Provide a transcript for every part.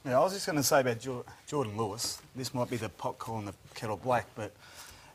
Yeah, I was just going to say about Jordan Lewis. This might be the pot calling the kettle black, but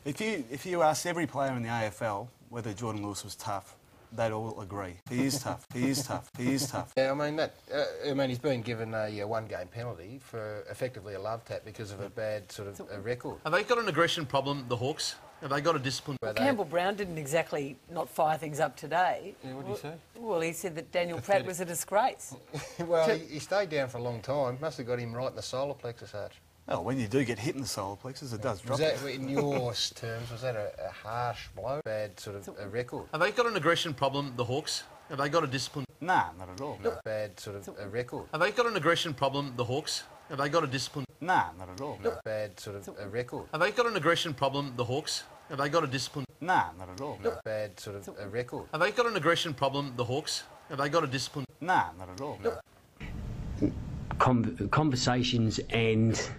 if you asked every player in the AFL whether Jordan Lewis was tough, they'd all agree. He is tough. He is tough. He is tough. Yeah, I mean, he's been given a one-game penalty for effectively a love tap because of a bad sort of a record. Have they got an aggression problem, the Hawks? Have they got a discipline? Well, Campbell Brown didn't exactly not fire things up today. Yeah, what did he say? Well, he said that Daniel Pratt was a disgrace. Well, he stayed down for a long time. Must have got him right in the solar plexus arch. Oh, when you do get hit in the solar plexus, it does drop. Was that, in your terms, was that a harsh blow? Bad sort of a record? Have they got an aggression problem, the Hawks? Have they got a discipline? Nah, not at all. No. Bad sort of a record? Have they got an aggression problem, the Hawks? Have they got a discipline? Nah, not at all. No. Bad sort of a record? Have they got an aggression problem, the Hawks? Have they got a discipline? Nah, not at all. No. Bad sort of a record? Have they got an aggression problem, the Hawks? Have they got a discipline? Nah, not at all. No. Conversations and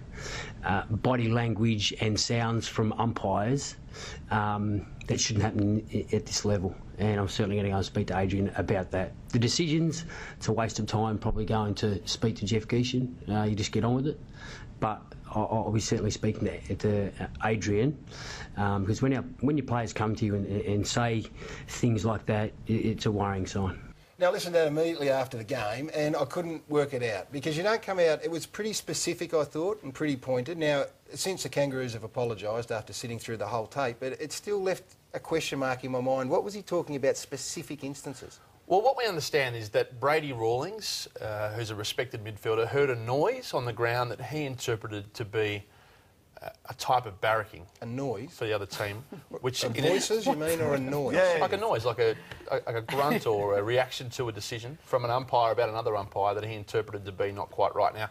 body language and sounds from umpires that shouldn't happen at this level, and I'm certainly going to go and speak to Adrian about that. The decisions, it's a waste of time probably going to speak to Jeff Geeshan. You just get on with it, but I'll be certainly speaking to Adrian, because when your players come to you and say things like that, it's a worrying sign. Now, I listened to that immediately after the game, and I couldn't work it out, because you don't come out... It was pretty specific, I thought, and pretty pointed. Now, since the Kangaroos have apologised after sitting through the whole tape, but it still left a question mark in my mind. What was he talking about, specific instances? Well, what we understand is that Brady Rawlings, who's a respected midfielder, heard a noise on the ground that he interpreted to be a type of barracking. A noise? For the other team. Which voices, you mean, or a noise? Yeah, like a noise, like a grunt or a reaction to a decision from an umpire about another umpire that he interpreted to be not quite right. Now,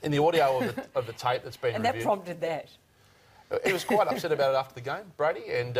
in the audio of the tape that's been reviewed... And that prompted that. He was quite upset about it after the game, Brady, and